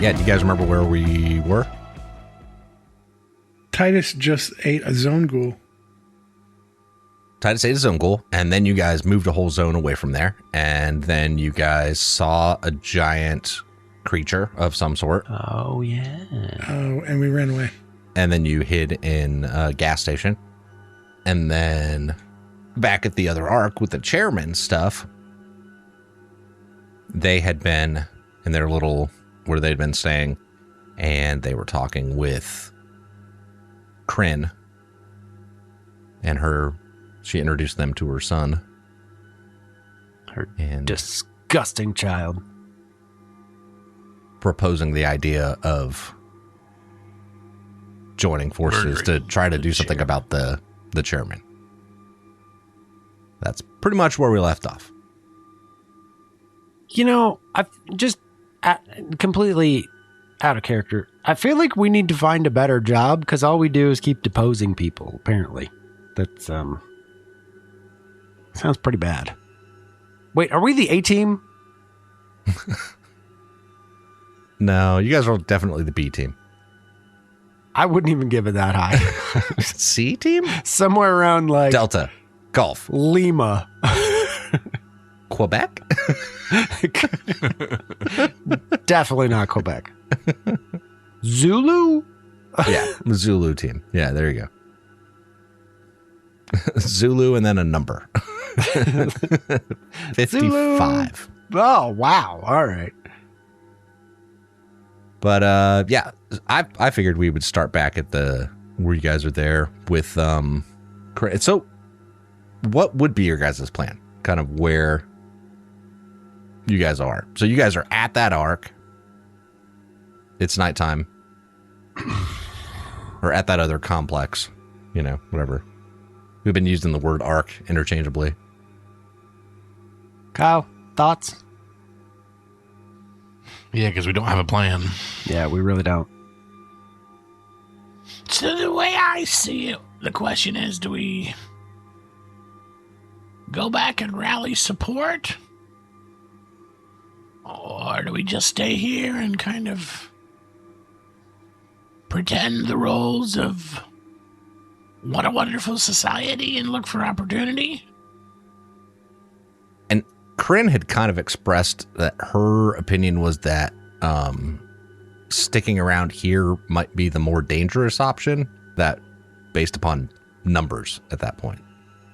yeah, do you guys remember where we were? Titus just ate a zone ghoul. Titus ate a zone ghoul, and then you guys moved a whole zone away from there, and then you guys saw a giant creature of some sort. Oh, yeah. Oh, and we ran away. And then you hid in a gas station. And then back at the other arc with the chairman stuff, they had been in their little, where they'd been staying, and they were talking with Kryn and she introduced them to her son. Her disgusting child. Proposing the idea of joining forces to try to do something about the chairman. That's pretty much where we left off. You know, I've just completely out of character. I feel like we need to find a better job because all we do is keep deposing people, apparently. That's, sounds pretty bad. Wait, are we the A-team? No, you guys are definitely the B team. I wouldn't even give it that high. C team? Somewhere around like... Delta. Golf. Lima. Quebec? Definitely not Quebec. Zulu? Yeah, the Zulu team. Yeah, there you go. Zulu and then a number. 55. Zulu. Oh, wow. All right. But yeah, I figured we would start back at where you guys are there with so what would be your guys' plan? Kind of where you guys are. So you guys are at that arc. It's nighttime. Or at that other complex, whatever. We've been using the word arc interchangeably. Kyle, thoughts? Yeah, because we don't have a plan. Yeah, we really don't. So the way I see it, the question is, do we go back and rally support? Or do we just stay here and kind of pretend the roles of what a wonderful society and look for opportunity? And Kryn had kind of expressed that her opinion was that sticking around here might be the more dangerous option, that based upon numbers at that point.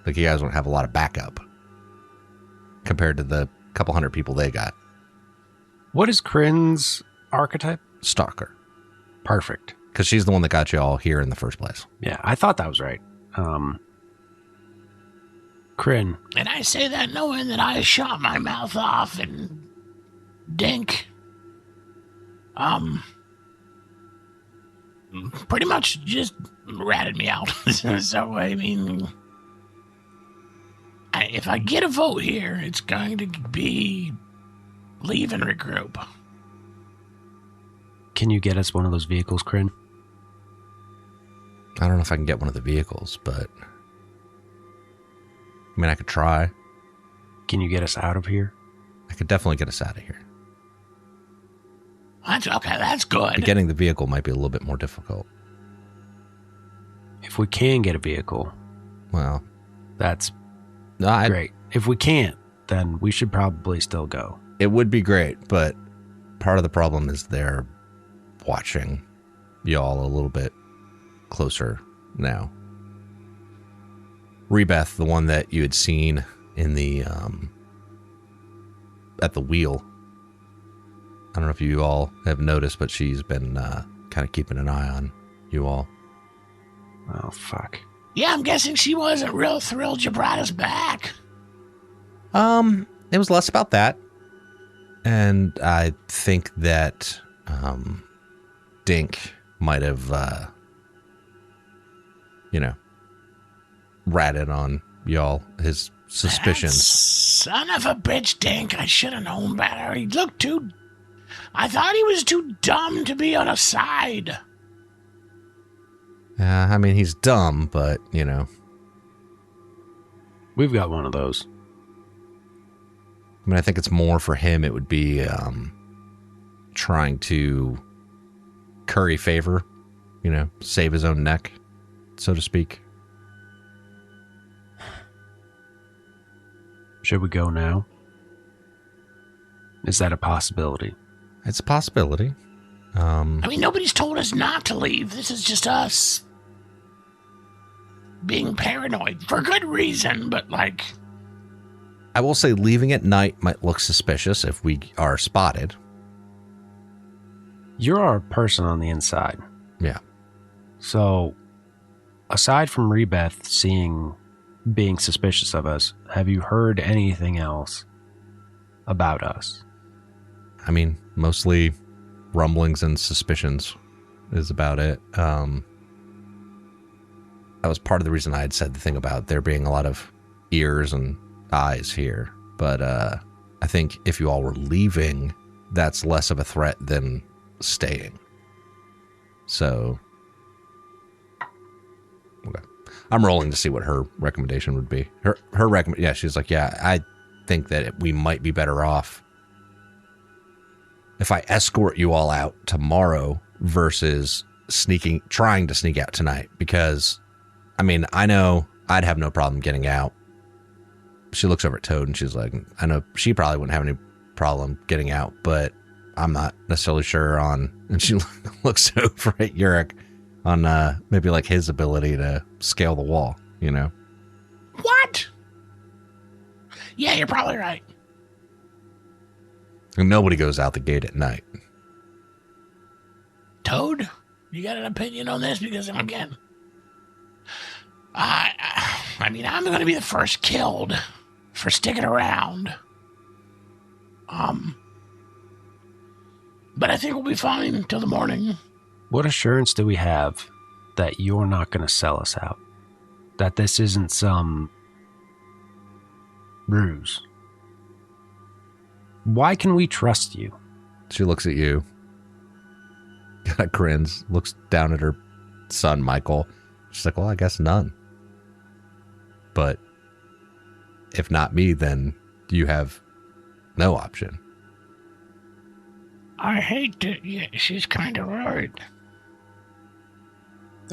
Like you guys won't have a lot of backup compared to the couple hundred people they got. What is Kryn's archetype? Stalker. Perfect. Because she's the one that got you all here in the first place. Yeah, I thought that was right. Kryn. And I say that knowing that I shot my mouth off and Dink pretty much just ratted me out. So, I mean, if I get a vote here, it's going to be leave and regroup. Can you get us one of those vehicles, Kryn? I don't know if I can get one of the vehicles, but I mean, I could try. Can you get us out of here? I could definitely get us out of here. That's good. But getting the vehicle might be a little bit more difficult. If we can get a vehicle, well, that's great. If we can't, then we should probably still go. It would be great, but part of the problem is they're watching y'all a little bit closer now. Rebeth, the one that you had seen in the at the wheel, I don't know if you all have noticed, but she's been kind of keeping an eye on you all. Oh, fuck. Yeah, I'm guessing she wasn't real thrilled you brought us back. It was less about that. And I think that Dink might have, ratted on y'all, his suspicions. That son of a bitch, Dink. I should have known better. He looked I thought he was too dumb to be on a side. I mean, he's dumb, but, We've got one of those. I mean, I think it's more for him. It would be trying to curry favor, save his own neck, so to speak. Should we go now? Is that a possibility? It's a possibility. I mean, nobody's told us not to leave. This is just us being paranoid for good reason, but like... I will say leaving at night might look suspicious if we are spotted. You're our person on the inside. Yeah. So, aside from Rebeth being suspicious of us, have you heard anything else about us? I mean, mostly rumblings and suspicions is about it. That was part of the reason I had said the thing about there being a lot of ears and eyes here. But I think if you all were leaving, that's less of a threat than staying. So, okay. I'm rolling to see what her recommendation would be. Her yeah, she's like, yeah, I think that we might be better off if I escort you all out tomorrow versus trying to sneak out tonight. Because, I mean, I know I'd have no problem getting out. She looks over at Toad and she's like, I know she probably wouldn't have any problem getting out, but I'm not necessarily sure on, and she looks over at Yurik on maybe like his ability to scale the wall, What? Yeah, you're probably right. And nobody goes out the gate at night. Toad, you got an opinion on this? Because, again, I mean, I'm going to be the first killed for sticking around. But I think we'll be fine until the morning. What assurance do we have that you're not going to sell us out? That this isn't some ruse? Why can we trust you? She looks at you, kind of grins, looks down at her son, Michael. She's like, well, I guess none. But if not me, then you have no option. I hate to... Yeah, she's kind of right.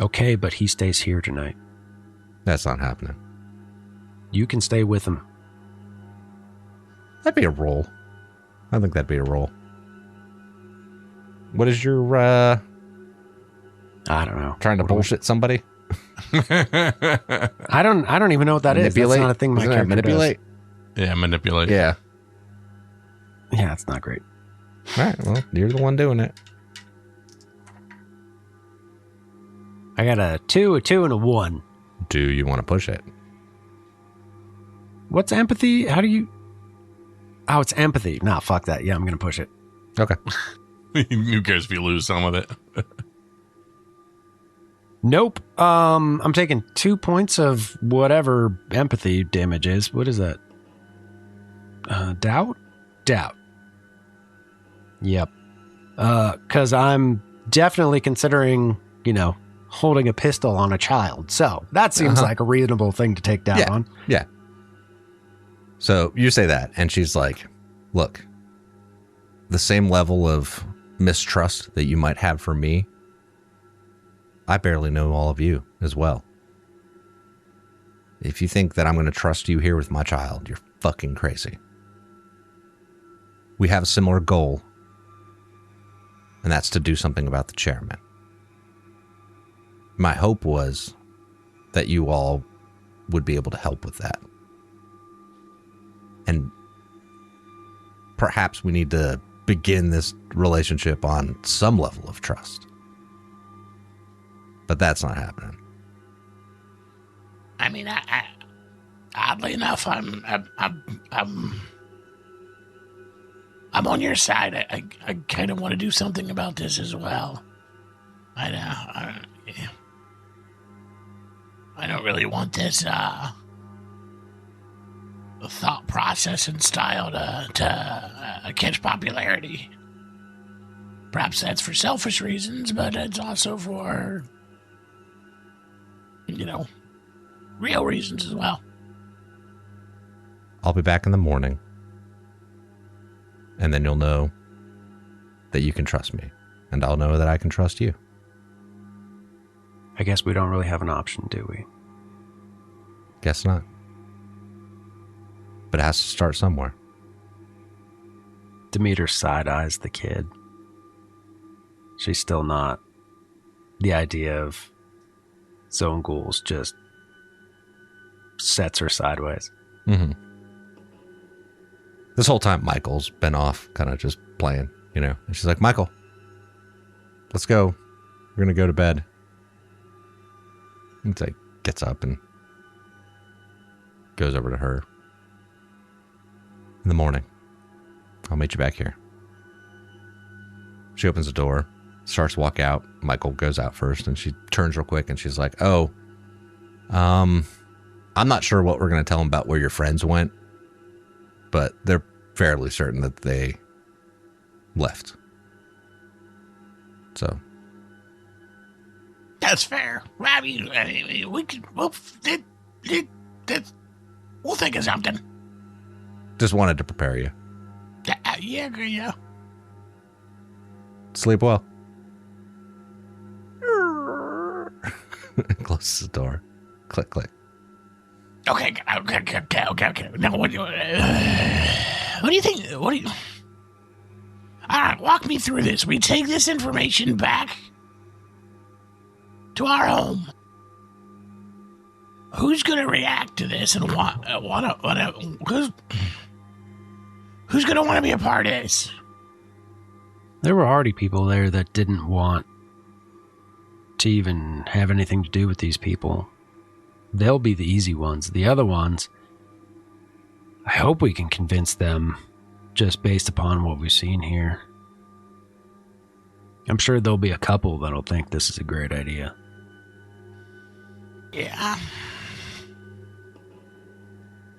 Okay, but he stays here tonight. That's not happening. You can stay with him. That'd be a roll. I think that'd be a roll. What is your, I don't know. trying to bullshit somebody? I don't even know what that is. That's not a thing my character manipulate? Yeah, manipulate. Yeah. does. Yeah, it's not great. All right, well, you're the one doing it. I got a 2, and a 1. Do you want to push it? What's empathy? How do you... Oh, it's empathy. Nah, fuck that. Yeah, I'm going to push it. Okay. Who cares if you lose some of it? Nope. I'm taking 2 points of whatever empathy damage is. What is that? Doubt? Doubt. Yep. Because I'm definitely considering, holding a pistol on a child. So that seems like a reasonable thing to take down on. Yeah. So you say that, and she's like, look, the same level of mistrust that you might have for me, I barely know all of you as well. If you think that I'm going to trust you here with my child, you're fucking crazy. We have a similar goal, and that's to do something about the chairman. My hope was that you all would be able to help with that. And perhaps we need to begin this relationship on some level of trust. But that's not happening. I mean, I oddly enough, I'm on your side. I kind of want to do something about this as well. I don't really want this thought process and style to catch popularity. Perhaps that's for selfish reasons, but it's also for, real reasons as well. I'll be back in the morning. And then you'll know that you can trust me, and I'll know that I can trust you. I guess we don't really have an option, do we? Guess not. But it has to start somewhere. Demeter side-eyes the kid. She's still not. The idea of zone ghouls just sets her sideways. Mm-hmm. This whole time, Michael's been off, kind of just playing, you know. And she's like, Michael, let's go. We're going to go to bed. And like, gets up and goes over to her. In the morning, I'll meet you back here. She opens the door, starts to walk out. Michael goes out first, and she turns real quick, and she's like, I'm not sure what we're going to tell them about where your friends went, but they're fairly certain that they left. So. That's fair. I mean, we could, we'll think of something. Just wanted to prepare you. Yeah. Sleep well. Closes the door. Click, click. Okay. Now, what do you think? All right, walk me through this. We take this information back to our home. Who's going to react to this and who's going to want to be a part of this? There were already people there that didn't want to even have anything to do with these people. They'll be the easy ones. The other ones, I hope we can convince them just based upon what we've seen here. I'm sure there'll be a couple that'll think this is a great idea. Yeah.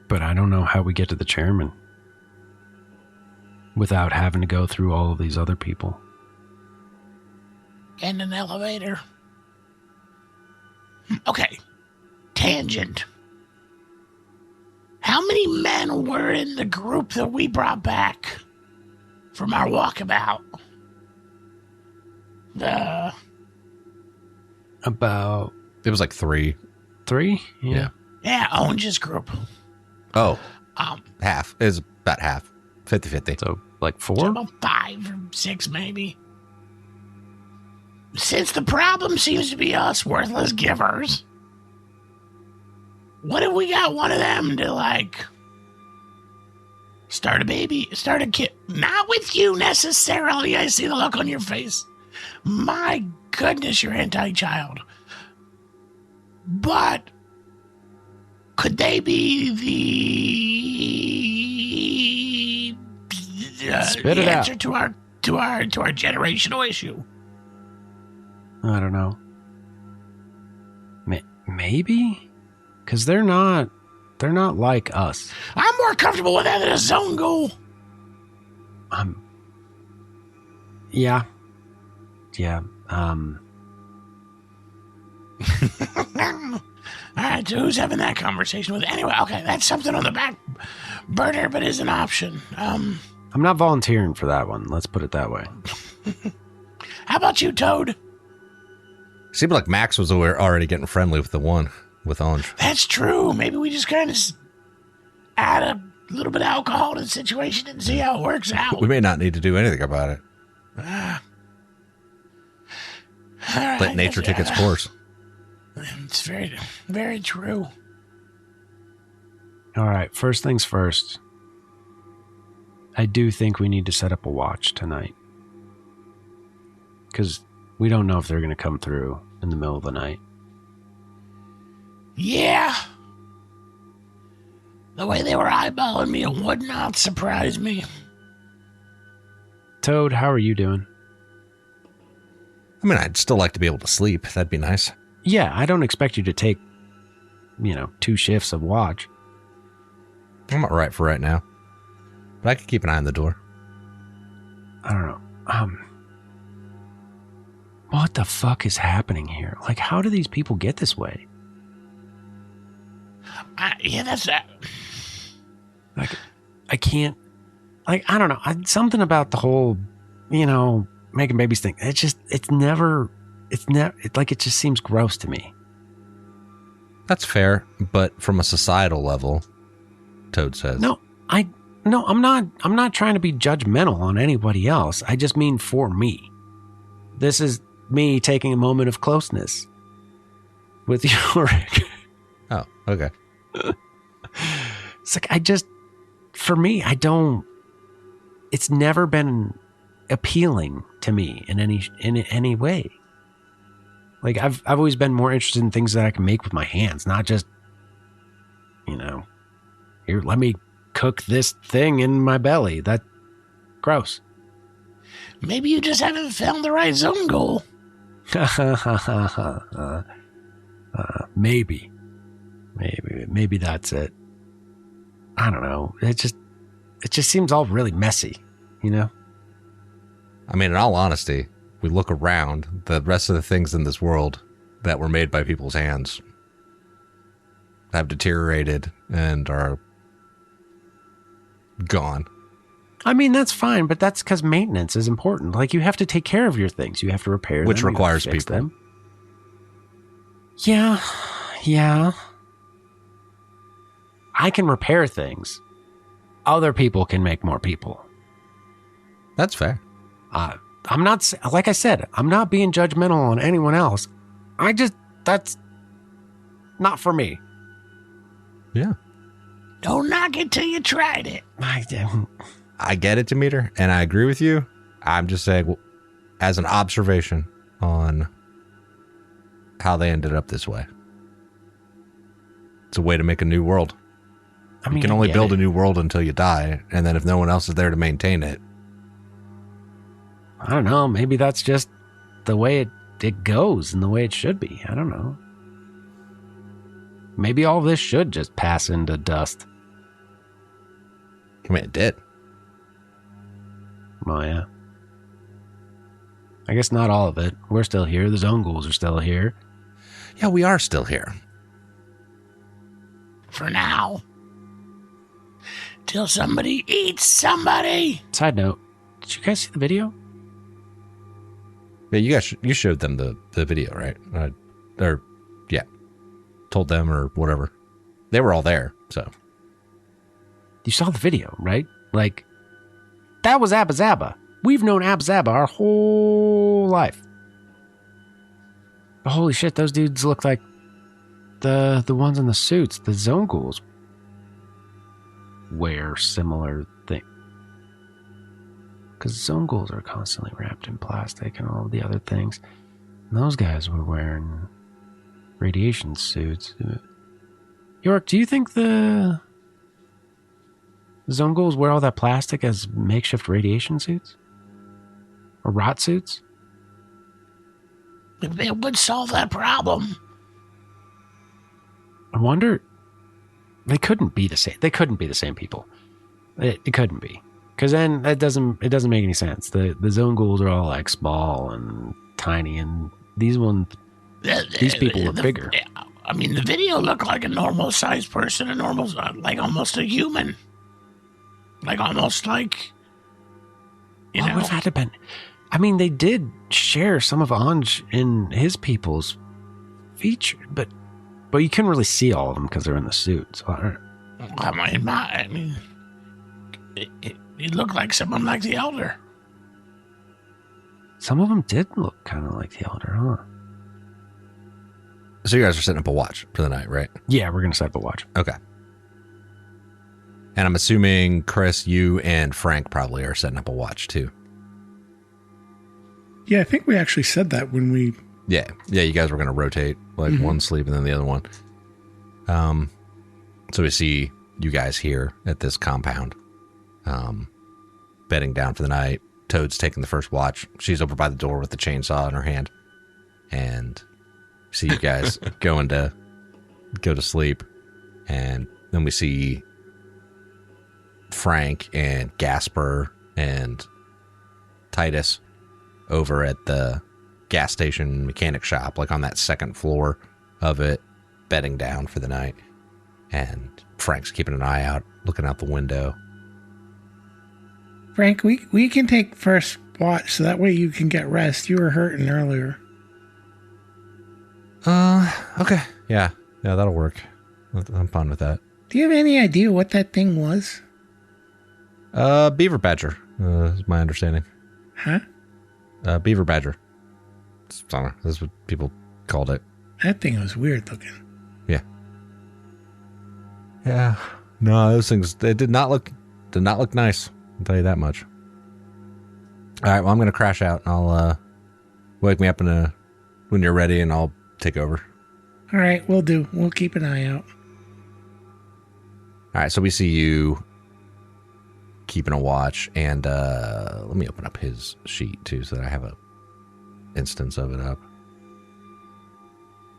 But I don't know how we get to the chairman without having to go through all of these other people. And an elevator. Okay. Tangent. How many men were in the group that we brought back from our walkabout? About It was like 3. 3? Yeah. Yeah, Owen's group. Oh. Half. It was about half. 50-50. So like 4? So about 5 or 6 maybe. Since the problem seems to be us worthless givers, what if we got one of them to like start a kid? Not with you necessarily. I see the look on your face. My goodness, you're anti-child. But could they be Spit it the out. answer to our generational issue? I don't know. Maybe? Because they're not like us. I'm more comfortable with that than a zone ghoul. Yeah. All right, so who's having that conversation with? Anyway, okay, that's something on the back burner, but is an option. I'm not volunteering for that one. Let's put it that way. How about you, Toad? Seemed like Max was already getting friendly with the one with Orange. That's true. Maybe we just kind of add a little bit of alcohol to the situation and see how it works out. We may not need to do anything about it. All right, Let nature take its course. It's very, very true. All right, first things first. I do think we need to set up a watch tonight. Because we don't know if they're going to come through in the middle of the night. Yeah. The way they were eyeballing me, it would not surprise me. Toad, how are you doing? I mean, I'd still like to be able to sleep. That'd be nice. Yeah, I don't expect you to take, 2 shifts of watch. I'm all right for right now. But I could keep an eye on the door. I don't know. What the fuck is happening here? Like, how do these people get this way? Yeah, that's that. Like, I can't. Like, I don't know. Something about the whole making babies think. It just seems gross to me. That's fair, but from a societal level, Toad says. No, I'm not trying to be judgmental on anybody else. I just mean for me. This is me taking a moment of closeness with Yorick. Oh, okay. It's like, for me, it's never been appealing to me in any way. Like I've always been more interested in things that I can make with my hands, not just, here, let me cook this thing in my belly. That's gross. Maybe you just haven't found the right zone goal. Maybe that's it. I don't know. It just seems all really messy, I mean, in all honesty, we look around, the rest of the things in this world that were made by people's hands have deteriorated and are gone. I mean, that's fine, but that's because maintenance is important. Like, you have to take care of your things. You have to repair them. Which requires fix people. Them. Yeah. I can repair things. Other people can make more people. That's fair. I'm not, like I said, I'm not being judgmental on anyone else. That's not for me. Yeah. Don't knock it till you tried it. I get it, Demeter, and I agree with you. I'm just saying, as an observation on how they ended up this way. It's a way to make a new world. I mean, you can only build a new world until you die, and then if no one else is there to maintain it. I don't know. Maybe that's just the way it goes and the way it should be. I don't know. Maybe all this should just pass into dust. I mean, it did. Oh, yeah. I guess not all of it. We're still here. The zone ghouls are still here. Yeah, we are still here. For now. Till somebody eats somebody. Side note, did you guys see the video? Yeah, you showed them the video, right? Told them or whatever. They were all there, so. You saw the video, right? Like, that was Abba Zaba. We've known Abba Zaba our whole life. But holy shit, those dudes look like the ones in the suits. The zone ghouls wear similar things. Because zone ghouls are constantly wrapped in plastic and all the other things. And those guys were wearing radiation suits. York, do you think the zone ghouls wear all that plastic as makeshift radiation suits? Or rot suits? It would solve that problem. I wonder. They couldn't be the same. They couldn't be the same people. It couldn't be. Because then it doesn't make any sense. The zone ghouls are all like small and tiny, and these people were bigger. I mean, the video looked like a normal-sized person, like almost a human. Like almost like, What would have had to been? I mean, they did share some of Anj in his people's feature, but you couldn't really see all of them because they're in the suit. So it looked like someone like the Elder. Some of them did look kind of like the Elder, huh? So you guys are setting up a watch for the night, right? Yeah, we're going to set up a watch. Okay. And I'm assuming, Chris, you and Frank probably are setting up a watch too. Yeah, I think we actually said that when we... Yeah, you guys were going to rotate, like one sleep and then the other one. So we see you guys here at this compound, bedding down for the night. Toad's taking the first watch. She's over by the door with the chainsaw in her hand. And see you guys go to sleep. And then we see Frank and Gasper and Titus over at the gas station mechanic shop, like on that second floor of it, bedding down for the night. And Frank's keeping an eye out, looking out the window. Frank, we can take first watch so that way you can get rest. You were hurting earlier. Okay. Yeah, that'll work. I'm fine with that. Do you have any idea what that thing was? Beaver badger, is my understanding. Huh? Beaver badger. I don't know. That's what people called it. That thing was weird looking. Yeah. Yeah. No, those things, they did not look nice. I'll tell you that much. All right. Well, I'm going to crash out. I'll, wake me up when you're ready and I'll take over. All right. We'll do. We'll keep an eye out. All right. So we see you keeping a watch and, let me open up his sheet too, so that I have a instance of it up.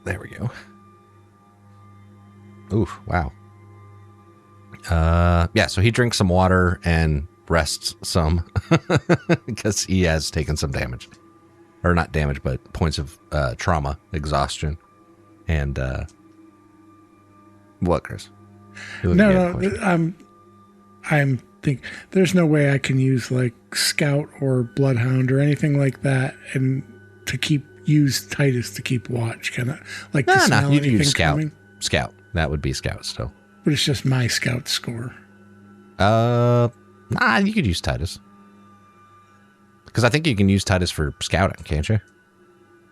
There we go. Ooh, wow. Yeah, so he drinks some water and rests some because he has taken some damage. Or not damage, but points of trauma, exhaustion. And what, Chris? No, I'm thinking there's no way I can use like Scout or Bloodhound or anything like that and to use Titus to keep watch, kind of like to smell you can anything use Scout. coming. Scout. That would be Scout still. But it's just my Scout score. You could use Titus. Because I think you can use Titus for scouting, can't you?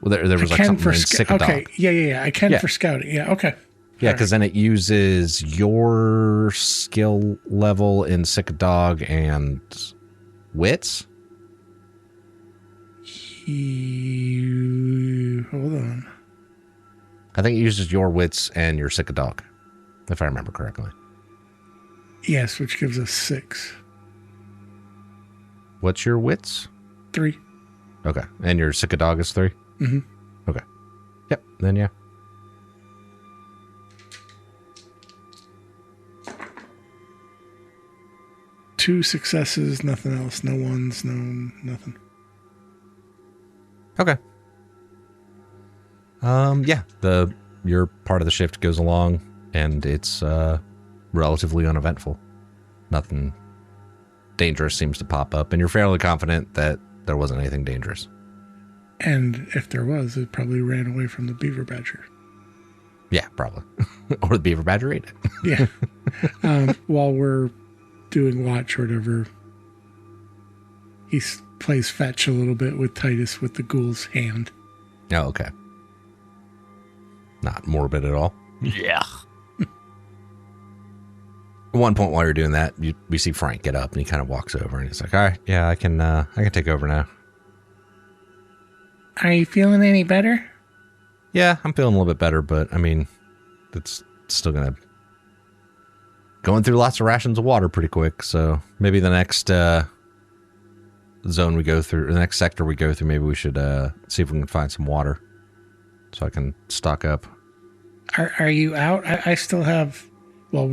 Well, there was like something in sick dog. Okay, yeah. I can for scouting. Yeah, okay. Yeah, because then it uses your skill level in sick dog and wits. Hold on. I think it uses your wits and your sick dog, if I remember correctly. Yes, which gives us 6. What's your wits? 3. Okay. And your sick dog is 3? Mm-hmm. Okay. Yep. Then, yeah. Two successes, nothing else. No ones, no nothing. Okay. Yeah. Your part of the shift goes along, and it's relatively uneventful. Nothing dangerous seems to pop up, and you're fairly confident that there wasn't anything dangerous. And if there was, it probably ran away from the beaver badger. Yeah, probably. Or the beaver badger ate it. Yeah. While we're doing watch or whatever, he plays fetch a little bit with Titus with the ghoul's hand. Oh, okay. Not morbid at all. Yeah. At one point while you're doing that, we see Frank get up and he kind of walks over and he's like, all right, yeah, I can take over now. Are you feeling any better? Yeah, I'm feeling a little bit better, but I mean, it's still going through lots of rations of water pretty quick. So maybe the next zone we go through, the next sector we go through, maybe we should see if we can find some water so I can stock up. Are you out? I still have. Well,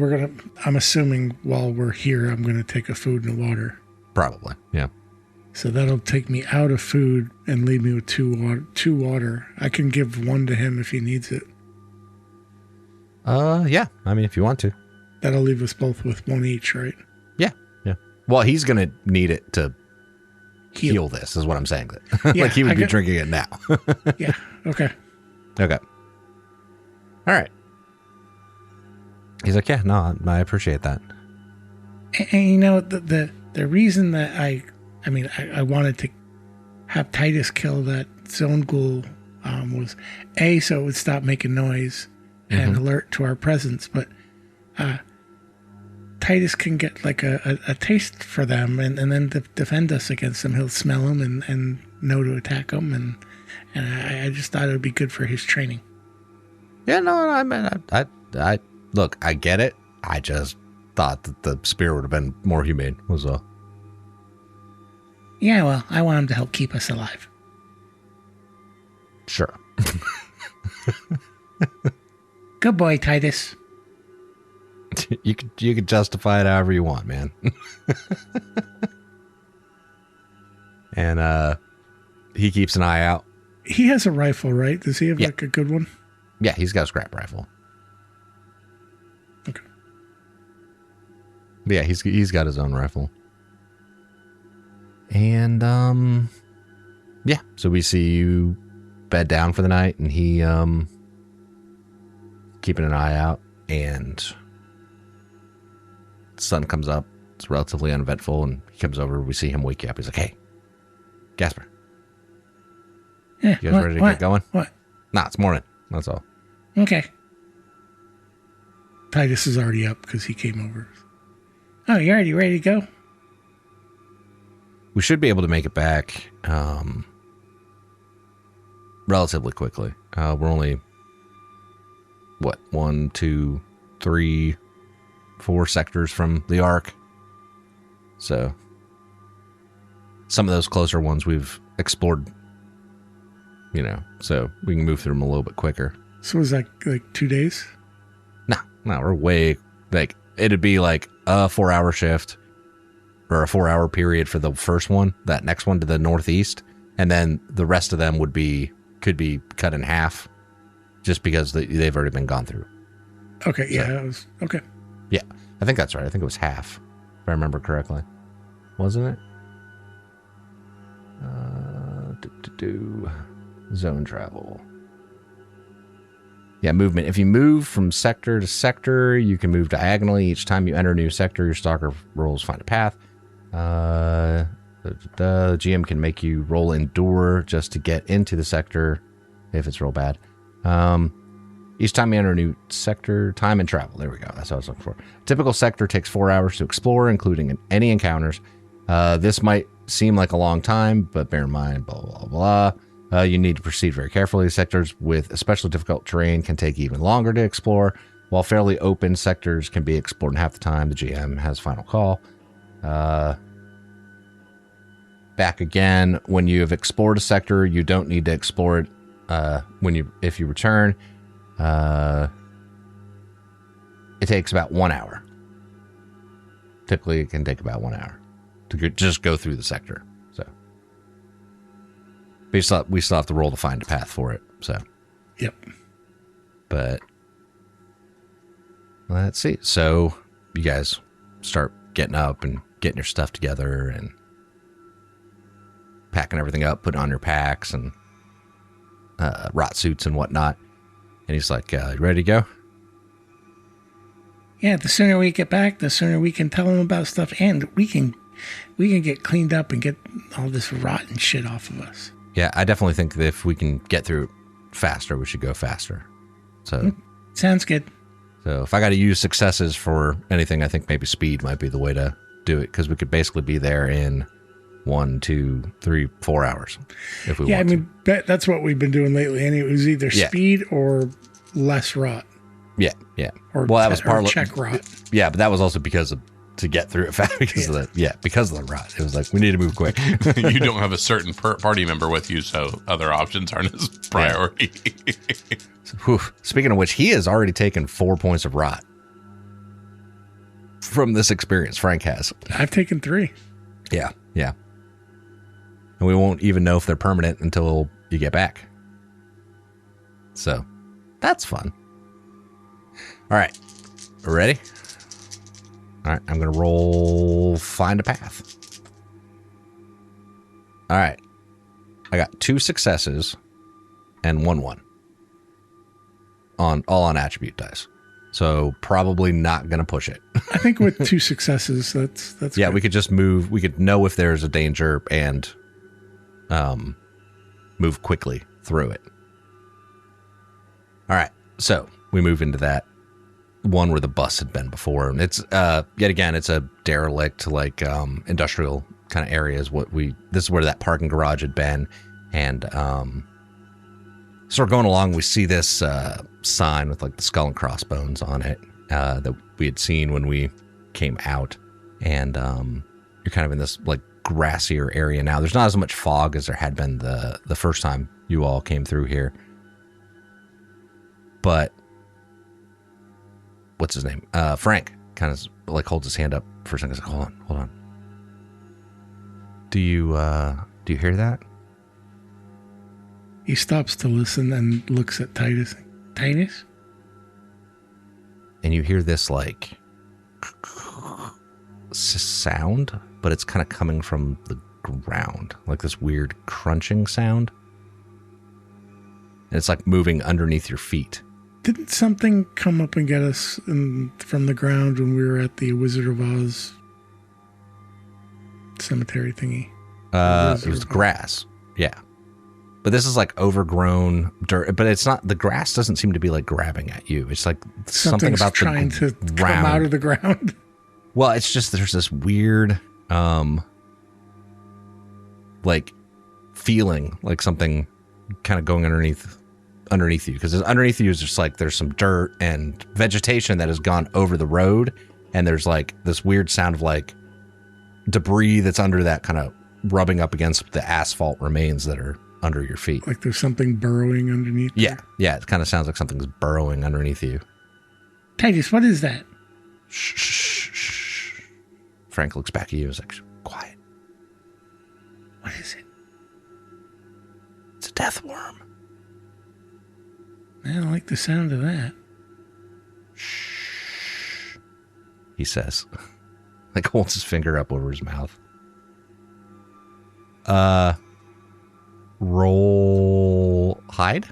I'm assuming while we're here, I'm gonna take a food and a water. Probably, yeah. So that'll take me out of food and leave me with two water. I can give one to him if he needs it. Yeah. I mean, if you want to. That'll leave us both with one each, right? Yeah. Well, he's gonna need it to heal this, is what I'm saying. Yeah, like he would be drinking it now. Yeah. Okay. Okay. All right. He's like, yeah, no, I appreciate that. And you know, the reason that I wanted to have Titus kill that zone ghoul was A, so it would stop making noise and alert to our presence, but Titus can get like a taste for them and then defend us against them. He'll smell them and know to attack them, and I just thought it would be good for his training. Yeah, no, I mean, I look, I get it. I just thought that the spear would have been more humane, was all. Yeah, well, I want him to help keep us alive. Sure. Good boy, Titus. You could justify it however you want, man. And he keeps an eye out. He has a rifle, right? Does he have like a good one? Yeah, he's got a scrap rifle. Okay. Yeah, he's got his own rifle. And yeah, so we see you bed down for the night, and he keeping an eye out, and the sun comes up. It's relatively uneventful, and he comes over. We see him wake you up. He's like, "Hey, Gasper, Yeah, you guys ready to get going?" What? Nah, it's morning. That's all. Okay. Titus is already up because he came over. Oh, you already ready to go? We should be able to make it back relatively quickly. We're only, 1, 2, 3, 4 sectors from the Ark. So some of those closer ones we've explored, so we can move through them a little bit quicker. So was that like 2 days? No, we're way, it'd be like a 4-hour shift or a 4-hour period for the first one, that next one to the northeast. And then the rest of them could be cut in half just because they've already been gone through. Okay. Yeah. That was okay. Yeah, I think that's right. I think it was half, if I remember correctly. Wasn't it? Zone travel. Yeah, movement. If you move from sector to sector, you can move diagonally. Each time you enter a new sector, your stalker rolls find a path. The GM can make you roll endure just to get into the sector if it's real bad. Each time you enter a new sector, time and travel. There we go. That's what I was looking for. Typical sector takes 4 hours to explore, including any encounters. This might seem like a long time, but bear in mind, blah, blah, blah. You need to proceed very carefully. Sectors with especially difficult terrain can take even longer to explore, while fairly open sectors can be explored in half the time. The GM has final call. Back again, when you have explored a sector, you don't need to explore it. If you return, it takes about 1 hour. Typically, it can take about 1 hour to just go through the sector. So we still have to roll to find a path for it. So, yep. But let's see. So you guys start getting up and getting your stuff together and packing everything up, putting on your packs and rot suits and whatnot. And he's like, "You ready to go?" Yeah, the sooner we get back, the sooner we can tell them about stuff, and we can get cleaned up and get all this rotten shit off of us. Yeah, I definitely think that if we can get through it faster, we should go faster. So sounds good. So if I got to use successes for anything, I think maybe speed might be the way to do it, because we could basically be there in 1, 2, 3, 4 hours if we want. Yeah, I mean that's what we've been doing lately, and it was either speed or less rot. Yeah, yeah. Or that was partly check rot. Yeah, but that was also because of to get through it fast because of the rot. It was like we need to move quick. You don't have a certain party member with you, so other options aren't as priority. Whew. Speaking of which, he has already taken 4 points of rot from this experience. Frank has. I've taken 3. Yeah, yeah. And we won't even know if they're permanent until you get back. So that's fun. All right, ready? All right, I'm going to roll find a path. All right. I got 2 successes and 1-1 on attribute dice. So probably not going to push it. I think with 2 successes, that's yeah, good. we could just move. We could know if there's a danger and move quickly through it. All right. So we move into that one where the bus had been before, and it's yet again it's a derelict industrial kind of areas. This is where that parking garage had been, and so we're going along. We see this sign with like the skull and crossbones on it that we had seen when we came out, and you're kind of in this like grassier area now. There's not as much fog as there had been the first time you all came through here, but what's his name? Frank kind of like holds his hand up for a second. He's like, hold on. Do you hear that? He stops to listen and looks at Titus. Titus? And you hear this like sound, but it's kind of coming from the ground, like this weird crunching sound. And it's like moving underneath your feet. Didn't something come up and get us from the ground when we were at the Wizard of Oz cemetery thingy? It was grass. Yeah. But this is like overgrown dirt. But it's not, the grass doesn't seem to be like grabbing at you. It's like something about trying the to come out of the ground. Well, it's just, there's this weird, like feeling like something kind of going underneath you, because underneath you is just like there's some dirt and vegetation that has gone over the road, and there's like this weird sound of like debris that's under that kind of rubbing up against the asphalt remains that are under your feet. Like there's something burrowing underneath. Yeah, it kind of sounds like something's burrowing underneath you. Titus, what is that? Shh. Frank looks back at you and is like, quiet. What is it? It's a death worm. I don't like the sound of that. Shh, he says. Like holds his finger up over his mouth. Roll hide?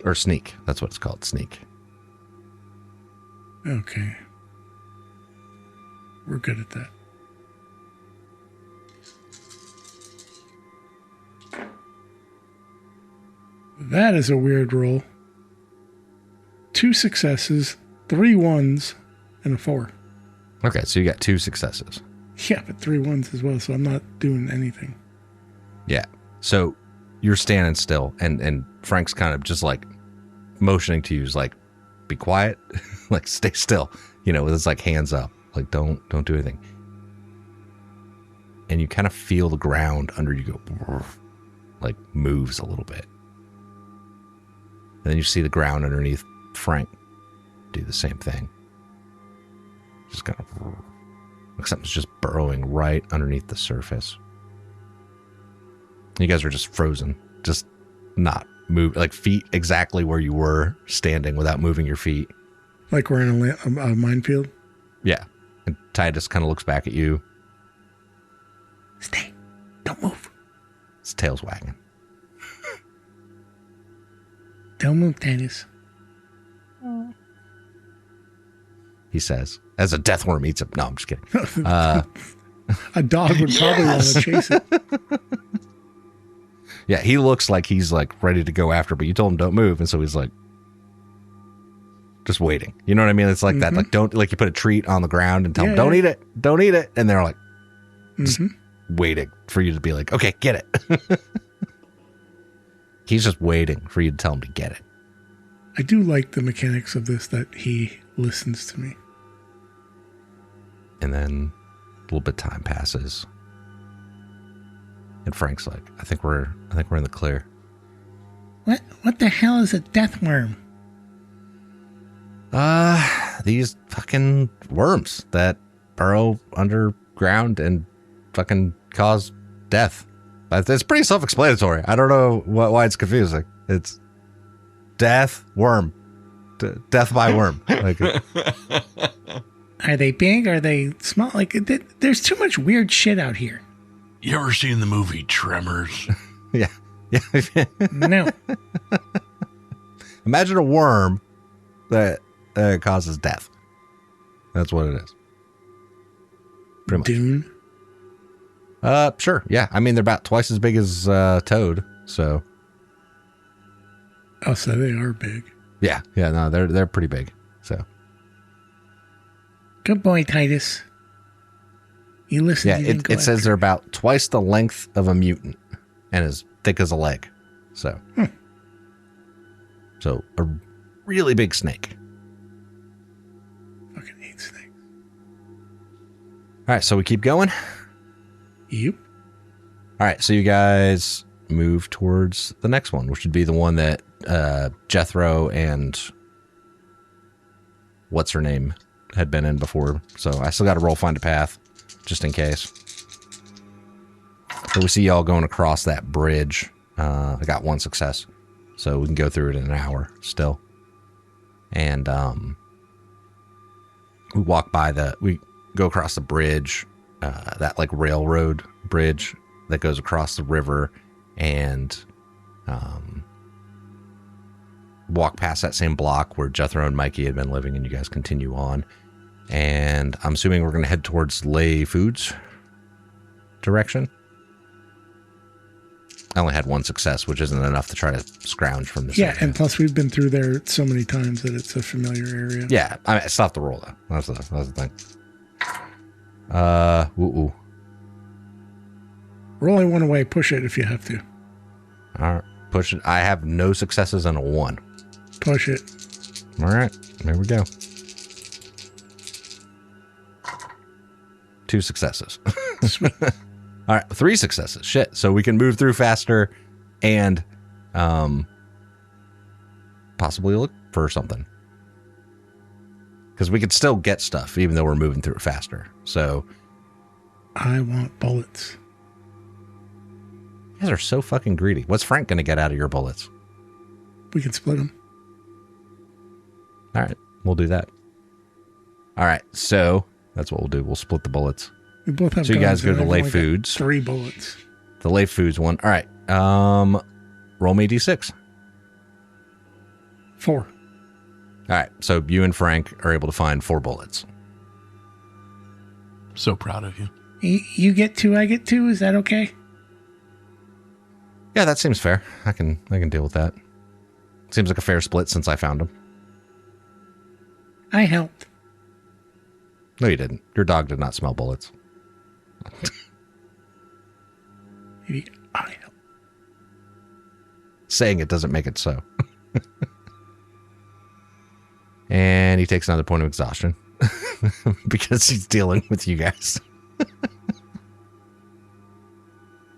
Or sneak. That's what it's called, sneak. Okay. We're good at that. That is a weird roll. 2 successes, 3 1s, and a 4. Okay, so you got 2 successes. Yeah, but 3 1s as well, so I'm not doing anything. Yeah. So you're standing still, and Frank's kind of just like motioning to you, is like, be quiet, like stay still, with his like hands up, like don't do anything. And you kind of feel the ground under you go, like moves a little bit. And then you see the ground underneath Frank do the same thing. Just kind of like something's just burrowing right underneath the surface. You guys are just frozen, just not move, like feet exactly where you were standing without moving your feet. Like we're in a minefield? Yeah. And Titus kind of looks back at you. Stay. Don't move. His tail's wagging. Don't move, Titus. He says, as a death worm eats him. No, I'm just kidding. A dog would probably want to chase it. Yeah, he looks like he's like ready to go after, but you told him don't move, and so he's like just waiting. You know what I mean? It's like that. Like don't, like you put a treat on the ground and tell him don't eat it, and they're like just waiting for you to be like, okay, get it. He's just waiting for you to tell him to get it. I do like the mechanics of this, that he listens to me. And then a little bit of time passes. And Frank's like, I think we're in the clear. What the hell is a death worm? These fucking worms that burrow underground and fucking cause death. It's pretty self-explanatory. I don't know why it's confusing. It's death worm. Death by worm. Like, are they big? Are they small? Like, there's too much weird shit out here. You ever seen the movie Tremors? Yeah. No. Imagine a worm that causes death. That's what it is. Pretty much. Dune? Sure. Yeah. I mean, they're about twice as big as Toad. So. Oh, so they are big. Yeah. No, they're pretty big. So. Good boy, Titus. You listen. Yeah. It says they're about twice the length of a mutant and as thick as a leg. So. So a really big snake. Fucking hate snakes. All right. So we keep going. Yep. All right, so you guys move towards the next one, which would be the one that Jethro and what's her name had been in before. So I still got to roll find a path, just in case. So we see y'all going across that bridge. I got 1 success, so we can go through it in an hour still. And we go across the bridge. that like railroad bridge that goes across the river and walk past that same block where Jethro and Mikey had been living, and you guys continue on. And I'm assuming we're going to head towards Lay Foods direction. I only had one success, which isn't enough to try to scrounge from this. Yeah, area. and plus we've been through there so many times that it's a familiar area. Yeah, I mean, it's not the roll, though. That's the thing. Ooh. We're only one away. Push it if you have to. All right, push it. I have no successes and a 1. Push it. All right, there we go. 2 successes. Sweet. All right, 3 successes. Shit. So we can move through faster and possibly look for something. Because we could still get stuff even though we're moving through it faster. So I want bullets. you guys are so fucking greedy. What's Frank going to get out of your bullets? We can split them. All right, we'll do that. All right, so that's what we'll do. We'll split the bullets. We both have So you guys guns, go to and Lay I've only got Foods. 3 bullets. The Lay Foods one. All right. Roll me a d6. 4. All right. So you and Frank are able to find 4 bullets. So proud of you. You get 2, I get 2. Is that okay? Yeah, that seems fair. I can deal with that. Seems like a fair split since I found them. I helped. No, you didn't. Your dog did not smell bullets. Maybe I helped. Saying it doesn't make it so. And he takes another point of exhaustion because he's dealing with you guys.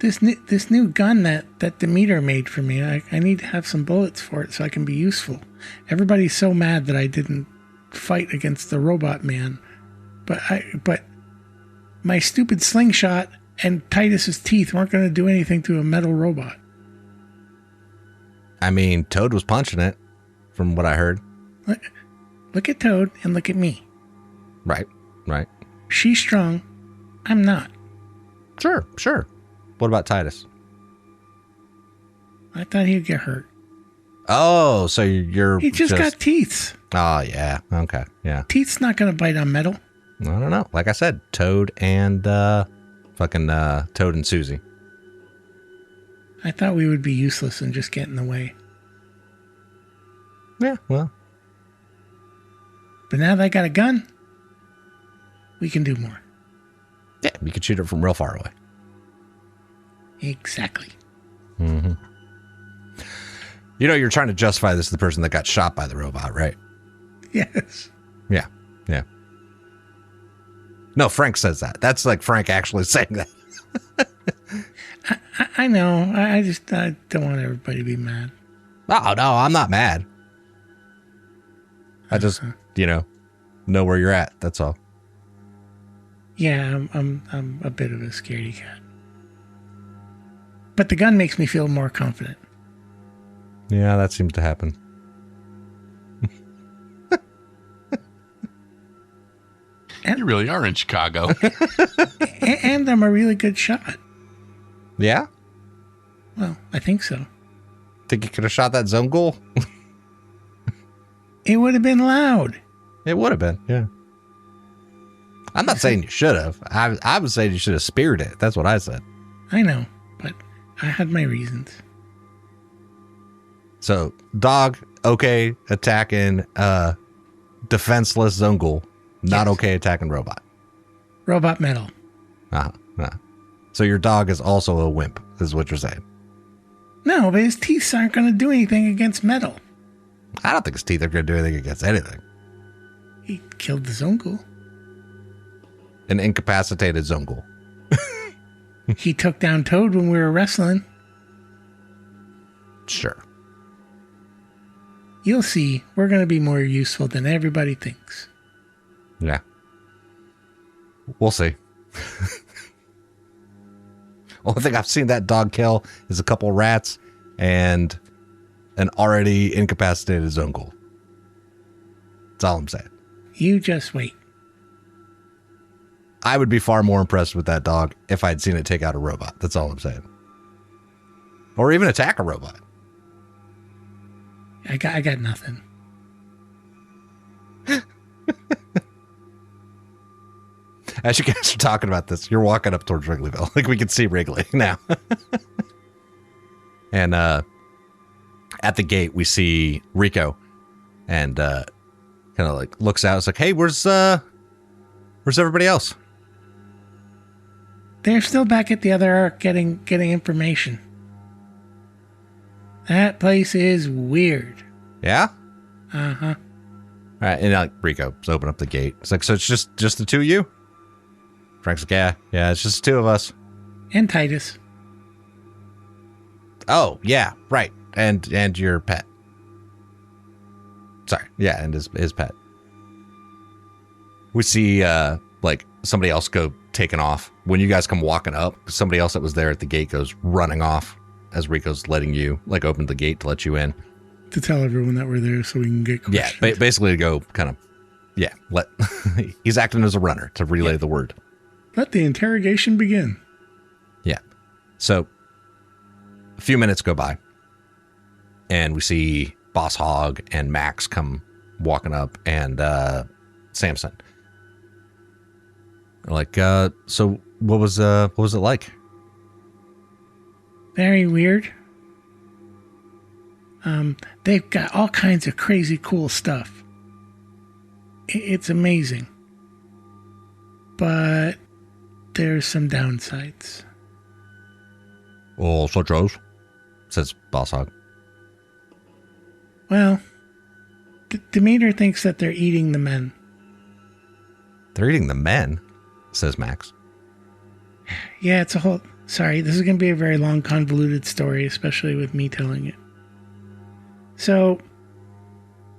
This new gun that Demeter made for me, I need to have some bullets for it so I can be useful. Everybody's so mad that I didn't fight against the robot man, but my stupid slingshot and Titus's teeth weren't going to do anything to a metal robot. I mean, Toad was punching it, from what I heard. Look at Toad and look at me. Right. She's strong. I'm not. Sure. What about Titus? I thought he'd get hurt. Oh, so you're He just got teeth. Oh, yeah. Okay. Yeah. Teeth's not going to bite on metal. I don't know. Like I said, Toad and Toad and Susie. I thought we would be useless and just get in the way. Yeah, well. But now that I got a gun, we can do more. Yeah, you could shoot it from real far away. Exactly. Mm-hmm. You know, you're trying to justify this to the person that got shot by the robot, right? Yes. Yeah. No, Frank says that. That's like Frank actually saying that. I know. I don't want everybody to be mad. Oh, no, I'm not mad. I just, know where you're at. That's all. Yeah, I'm a bit of a scaredy cat. But the gun makes me feel more confident. Yeah, that seems to happen. You really are in Chicago. And I'm a really good shot. Yeah? Well, I think so. Think you could have shot that zone goal? It would have been loud. It would have been, yeah. I'm not saying you should have. I was saying you should have speared it. That's what I said. I know, but I had my reasons. So, dog, okay, attacking defenseless zone goal. Not Yes. okay attacking robot. Robot metal. Uh-huh. So your dog is also a wimp, is what you're saying. No, but his teeth aren't going to do anything against metal. I don't think his teeth are going to do anything against anything. He killed the Zongul. An incapacitated Zongul. He took down Toad when we were wrestling. Sure. You'll see, we're going to be more useful than everybody thinks. Yeah. We'll see. Only thing I've seen that dog kill is a couple rats and an already incapacitated Zongul. That's all I'm saying. You just wait. I would be far more impressed with that dog if I'd seen it take out a robot. That's all I'm saying. Or even attack a robot. I got nothing. As you guys are talking about this, you're walking up towards Wrigleyville. Like we can see Wrigley now. And at the gate, we see Rico, and kind of like looks out. It's like, hey, where's everybody else? They're still back at the other arc getting information. That place is weird. Yeah. Uh-huh. All right, and like Rico's open up the gate. It's like, so it's just the two of you? Frank's like, yeah, it's just the two of us. And Titus. Oh, yeah, right. And your pet. Sorry. Yeah, and his pet. We see like somebody else go taking off. When you guys come walking up, somebody else that was there at the gate goes running off as Rico's letting you, like, open the gate to let you in. To tell everyone that we're there so we can get questions. Yeah, basically to go kind of, he's acting as a runner to relay the word. Let the interrogation begin. Yeah. So a few minutes go by and we see Boss Hog and Max come walking up and Samson. Like, so what was it like? Very weird. They've got all kinds of crazy cool stuff. It's amazing. But there's some downsides. Oh, such as? Says Boss Hog. Well, Demeter thinks that they're eating the men. They're eating the men, says Max. Yeah, it's a whole... Sorry, this is going to be a very long, convoluted story, especially with me telling it. So,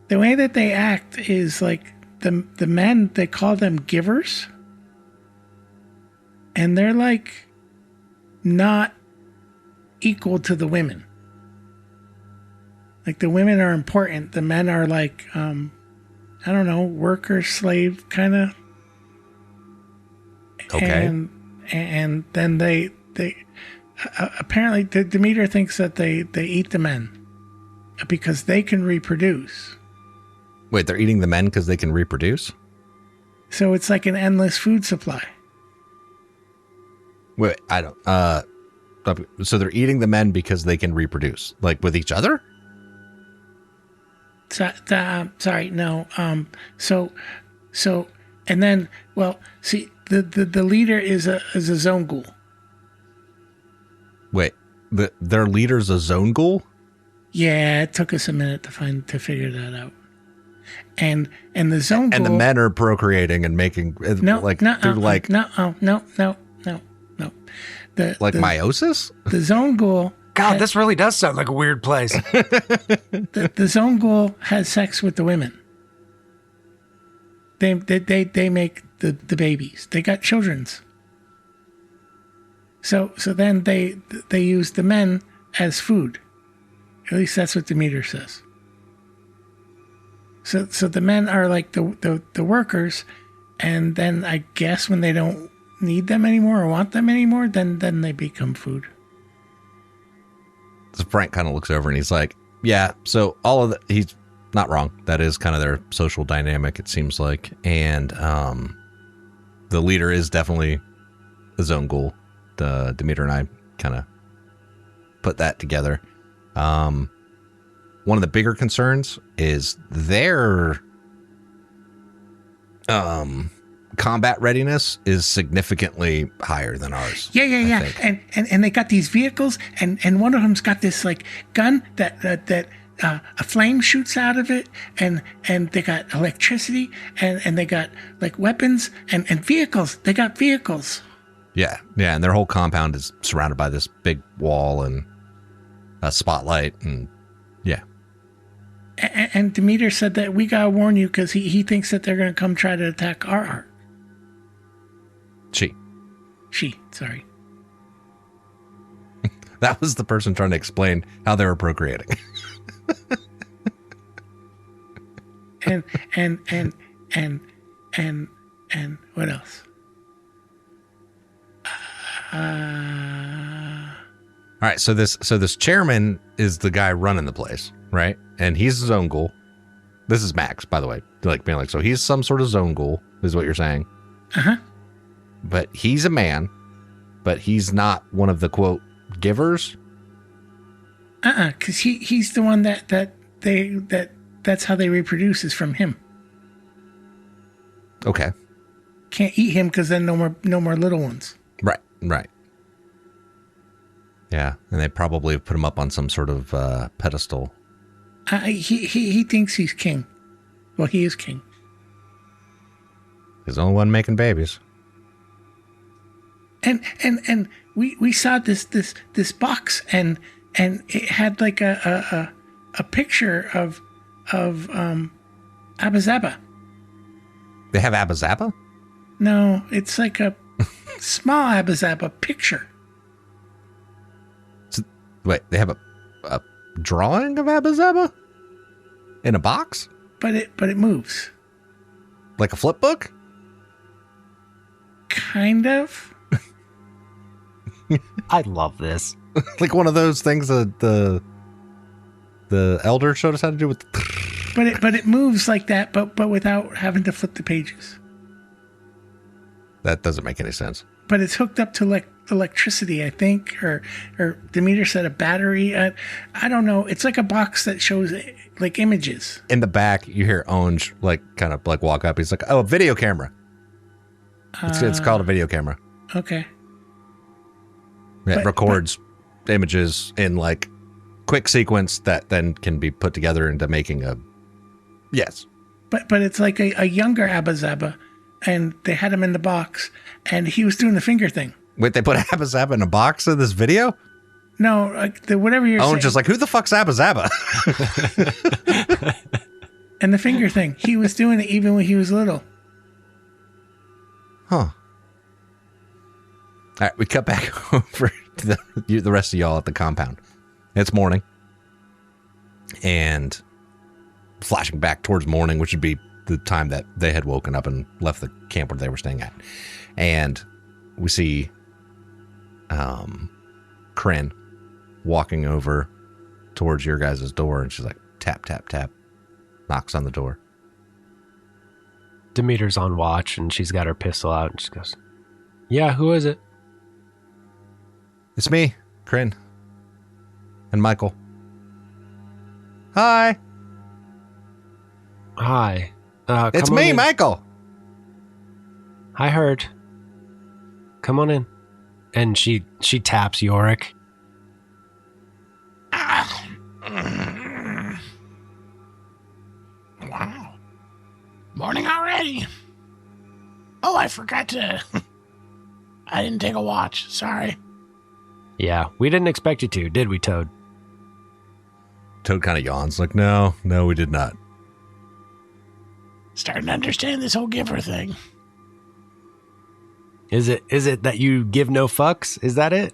the way that they act is like the men, they call them givers. And they're like not equal to the women. Like the women are important. The men are like, I don't know, worker, slave kind of. Okay. And then they apparently Demeter thinks that they eat the men because they can reproduce. Wait, they're eating the men because they can reproduce? So it's like an endless food supply. Wait, I don't. So they're eating the men because they can reproduce, like with each other? Sorry, no. So, and then, well, see, the leader is a zone ghoul. Wait, their leader's a zone ghoul? Yeah, it took us a minute to figure that out. And the zone ghoul, and the men are procreating and making no. Like meiosis? The zone ghoul. God, this really does sound like a weird place. The zone ghoul has sex with the women. They make the babies. They got children's. So then they use the men as food. At least that's what Demeter says. So the men are like the workers, and then I guess when they don't need them anymore or want them anymore, then they become food. So Frank kind of looks over and he's like, yeah, so all of he's not wrong. That is kind of their social dynamic, it seems like. And the leader is definitely a zone ghoul. Demeter and I kind of put that together. One of the bigger concerns is their combat readiness is significantly higher than ours. Yeah. And they got these vehicles, and one of them's got this like gun that a flame shoots out of it, and they got electricity, and they got like weapons and vehicles. They got vehicles. Yeah, and their whole compound is surrounded by this big wall and a spotlight, and yeah. And Demeter said that we gotta warn you because he thinks that they're gonna come try to attack our art. She, sorry. That was the person trying to explain how they were procreating. and what else? All right, so this chairman is the guy running the place, right? And he's his own ghoul. This is Max, by the way. Like being like, so he's some sort of zone ghoul, is what you're saying. Uh-huh. But he's a man, but he's not one of the quote givers. Because he's the one that's how they reproduce is from him. Okay. Can't eat him because then no more little ones. Right. Yeah, and they probably put him up on some sort of pedestal. He thinks he's king. Well, he is king. He's the only one making babies. And we saw this box and it had like a picture of Abba Zaba. They have Abba Zaba? No, it's like a small Abba Zaba picture. So, wait, they have a drawing of Abba Zaba in a box? But it moves. Like a flip book? Kind of. I love this. Like one of those things that the elder showed us how to do with. But it moves like that, but without having to flip the pages. That doesn't make any sense. But it's hooked up to electricity, I think, or Demeter said a battery. I don't know. It's like a box that shows like images. In the back, you hear Orange kind of walk up. He's like, "Oh, a video camera. It's called a video camera. Okay. It records images in quick sequence that then can be put together into making a. Yes. But it's like a younger Abba Zaba, and they had him in the box, and he was doing the finger thing. Wait, they put Abba Zaba in a box in this video? No, whatever you're saying. Just who the fuck's Abba Zaba? And the finger thing. He was doing it even when he was little. Huh. All right, we cut back over to the rest of y'all at the compound. It's morning. And flashing back towards morning, which would be the time that they had woken up and left the camp where they were staying at. And we see Kryn walking over towards your guys' door, and she's like, tap, tap, tap, knocks on the door. Demeter's on watch, and she's got her pistol out, and she goes, "Yeah, who is it?" It's me, Kryn. And Michael. Hi. Hi. It's come on me, in. Michael. I heard. Come on in. And she taps Yorick. Wow. Morning already. Oh, I forgot to. I didn't take a watch. Sorry. Yeah, we didn't expect you to, did we, Toad? Toad kind of yawns, no, we did not. Starting to understand this whole giver thing. Is it that you give no fucks? Is that it?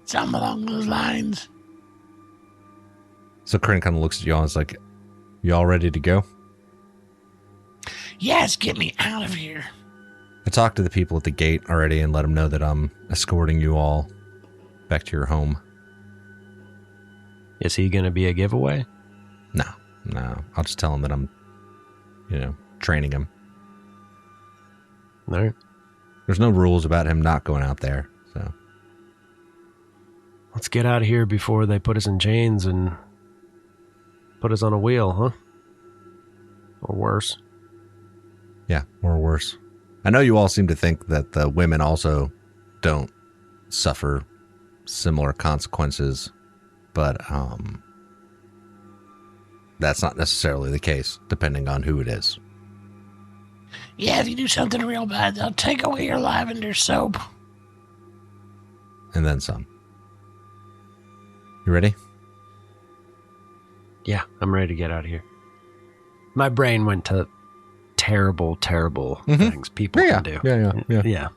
Something along those lines. So Kryn kind of looks at y'all and is like, you all ready to go? Yes, get me out of here. I talked to the people at the gate already and let them know that I'm escorting you all back to your home. Is he going to be a giveaway? No. I'll just tell him that I'm, training him. No. There's no rules about him not going out there, so. Let's get out of here before they put us in chains and put us on a wheel, huh? Or worse. Yeah, or worse. I know you all seem to think that the women also don't suffer similar consequences, but that's not necessarily the case, depending on who it is. Yeah, if you do something real bad, they'll take away your lavender soap. And then some. You ready? Yeah, I'm ready to get out of here. My brain went to terrible things people can do. Yeah.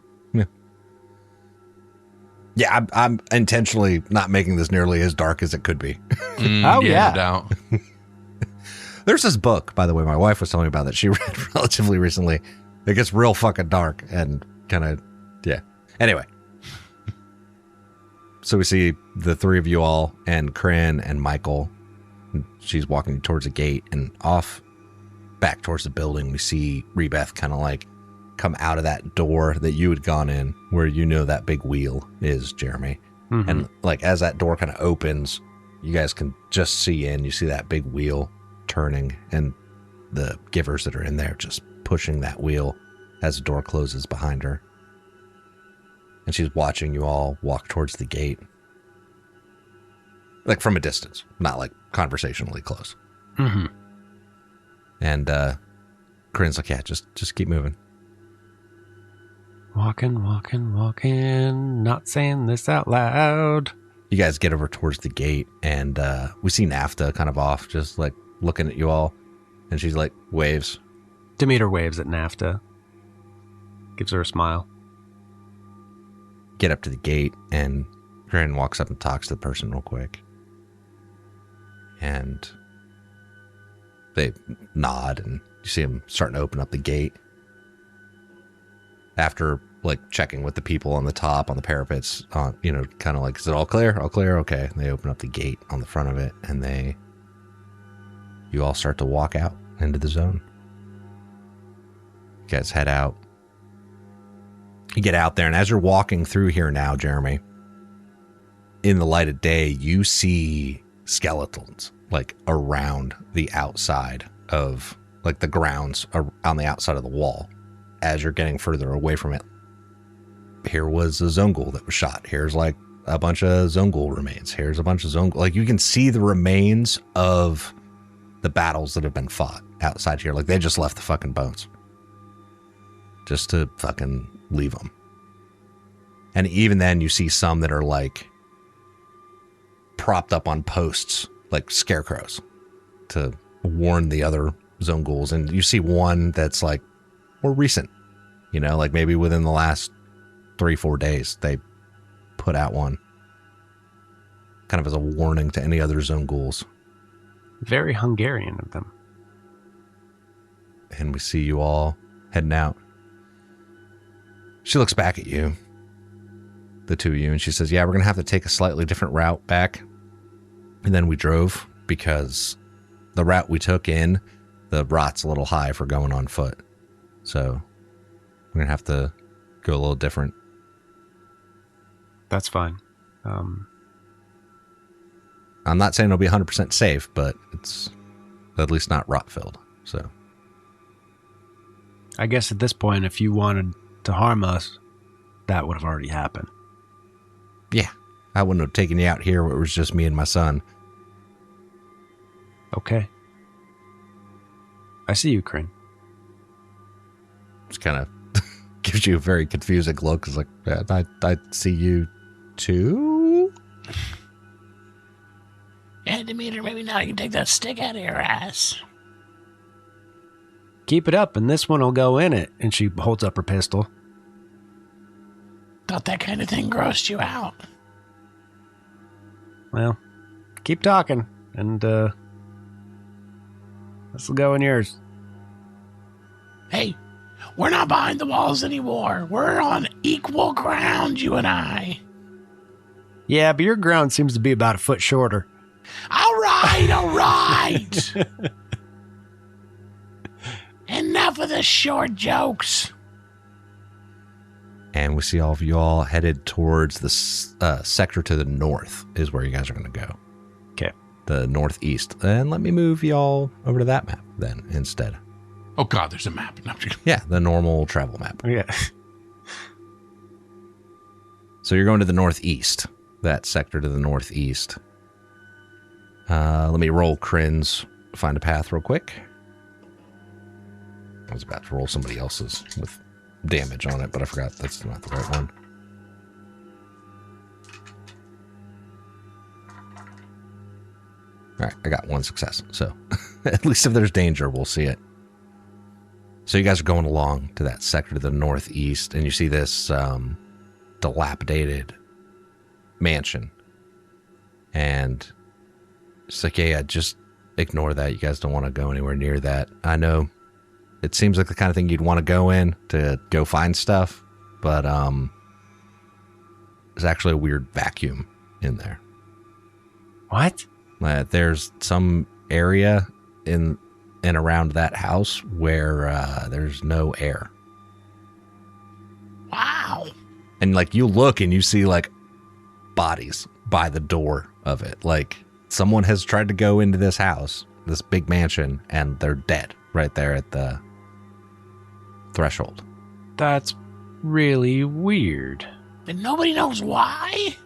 Yeah, I'm intentionally not making this nearly as dark as it could be. Oh, yeah. No doubt. There's this book, by the way, my wife was telling me about that she read relatively recently. It gets real fucking dark and kind of, yeah. Anyway. So we see the three of you all and Kryn and Michael. She's walking towards the gate, and off back towards the building, we see Rebeth kind of like come out of that door that you had gone in, where you know that big wheel is, Jeremy. Mm-hmm. And like as that door kind of opens, you guys can just see in. You see that big wheel turning, and the givers that are in there just pushing that wheel as the door closes behind her. And she's watching you all walk towards the gate. Like from a distance, not like conversationally close. Mm-hmm. And Kryn's like, yeah, just keep moving. Walking, not saying this out loud. You guys get over towards the gate, and we see Nafta kind of off, just like looking at you all. And she's like, waves. Demeter waves at Nafta. Gives her a smile. Get up to the gate, and Kryn walks up and talks to the person real quick. And they nod, and you see them starting to open up the gate. After like checking with the people on the top, on the parapets, kind of like, is it all clear? All clear? Okay. And they open up the gate on the front of it, and you all start to walk out into the zone. You guys head out. You get out there, and as you're walking through here now, Jeremy, in the light of day, you see skeletons like around the outside of like the grounds on the outside of the wall. As you're getting further away from it, here was a Zongul that was shot. Here's like a bunch of Zongul remains. Here's a bunch of Zongul. Like you can see the remains of the battles that have been fought outside here. Like they just left the fucking bones just to fucking leave them. And even then you see some that are like propped up on posts like scarecrows to warn the other Zonguls. And you see one that's like more recent, like maybe within the last 3-4 days, they put out one kind of as a warning to any other Zonguls. Very Hungarian of them. And we see you all heading out. She looks back at you, the two of you, and she says, yeah, we're going to have to take a slightly different route back. And then we drove because the route we took in, the rot's a little high for going on foot. So we're going to have to go a little different. That's fine. I'm not saying it'll be 100% safe, but it's at least not rot-filled. So I guess at this point, if you wanted to harm us, that would have already happened. Yeah. I wouldn't have taken you out here where it was just me and my son. Okay. I see you, Kryn. Just kind of gives you a very confusing look. It's like, I see you too? Yeah, Demeter, maybe now you can take that stick out of your ass. Keep it up, and this one will go in it. And she holds up her pistol. Thought that kind of thing grossed you out. Well, keep talking, and this will go in yours. Hey, we're not behind the walls anymore. We're on equal ground, you and I. Yeah, but your ground seems to be about a foot shorter. All right. Enough of the short jokes. And we see all of you all headed towards the sector to the north is where you guys are going to go. Okay. The northeast. And let me move y'all over to that map then instead. Oh, God, there's a map. No, yeah, the normal travel map. Yeah. So you're going to the northeast, that sector to the northeast. Let me roll Kryn's find a path real quick. I was about to roll somebody else's with damage on it, but I forgot that's not the right one. All right, I got one success. So at least if there's danger, we'll see it. So you guys are going along to that sector to the northeast, and you see this dilapidated mansion. And it's like, yeah, just ignore that. You guys don't want to go anywhere near that. I know it seems like the kind of thing you'd want to go in to go find stuff, but there's actually a weird vacuum in there. What? There's some area in and around that house where there's no air. Wow. And like you look and you see like bodies by the door of it. Like someone has tried to go into this house, this big mansion, and they're dead right there at the threshold. That's really weird. And nobody knows why?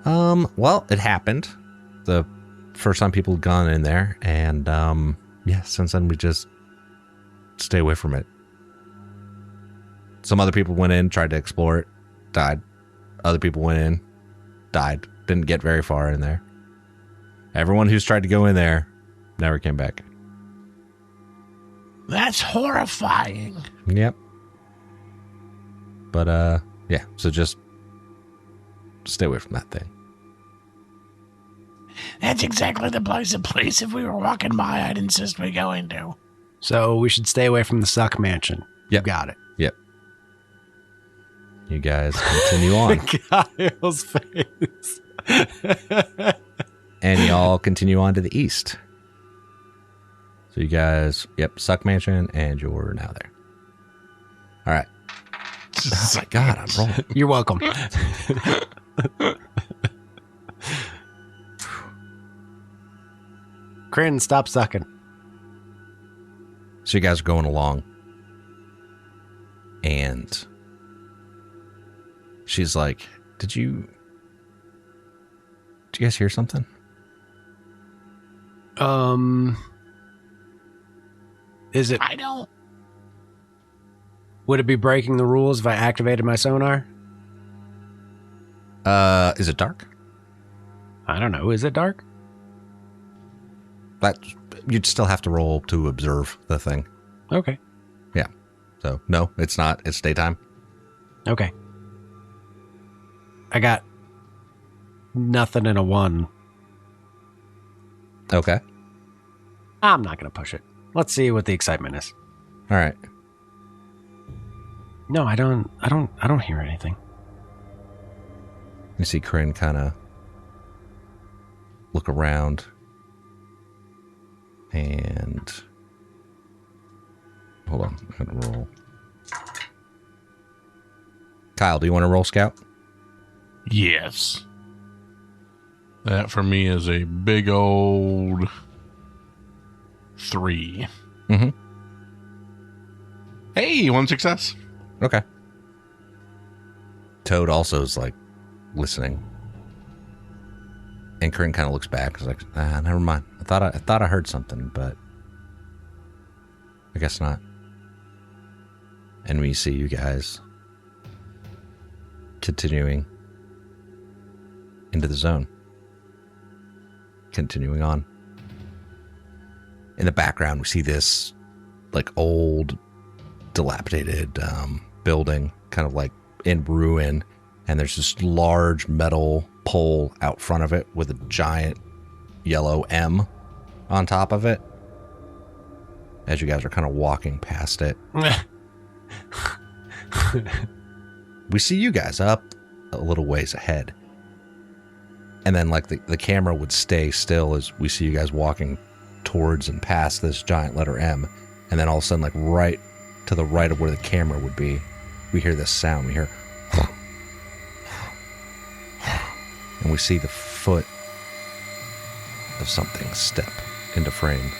Well, it happened the first time people had gone in there, and yeah, since then we just stay away from it. Some other people went in, tried to explore it, died. Other people went in, died. Didn't get very far in there. Everyone who's tried to go in there never came back. That's horrifying. Yep. But yeah, so just stay away from that thing. That's exactly the place if we were walking by I'd insist we go into. So we should stay away from the Suck Mansion. Yep. Got it. Yep. You guys continue on. Kyle's face. And y'all continue on to the east. So you guys, yep, Suck Mansion, and you're now there. All right. Oh my God, I'm rolling. You're welcome. Crin, stop sucking. So you guys are going along. And she's like, Did you guys hear something? Is it? I don't. Would it be breaking the rules if I activated my sonar? Is it dark? I don't know. Is it dark? That you'd still have to roll to observe the thing. Okay. Yeah. So no, it's not. It's daytime. Okay. I got nothing and a 1. Okay. I'm not going to push it. Let's see what the excitement is. All right. No, I don't hear anything. You see Corinne kind of look around and hold on. I'm going to roll. Kyle, do you want to roll Scout? Yes. That for me is a big old 3. Mm-hmm. Hey, 1 success. Okay. Toad also is like listening. And Corinne kind of looks back. Is like, never mind. I thought I heard something, but I guess not. And we see you guys continuing into the zone. Continuing on. In the background, we see this like old, dilapidated building, kind of like in ruin. And there's this large metal pole out front of it with a giant yellow M on top of it. As you guys are kind of walking past it. We see you guys up a little ways ahead. And then like the camera would stay still as we see you guys walking towards and past this giant letter M. And then all of a sudden, like right to the right of where the camera would be, we hear this sound. We hear and we see the foot of something step into frame.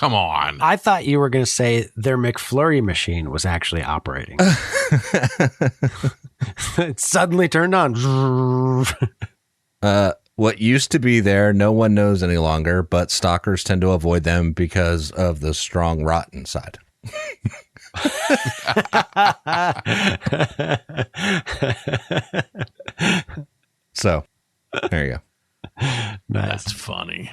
come on. I thought you were going to say their McFlurry machine was actually operating. It suddenly turned on. What used to be there, no one knows any longer, but stalkers tend to avoid them because of the strong rot inside. So, there you go. Nice. That's funny.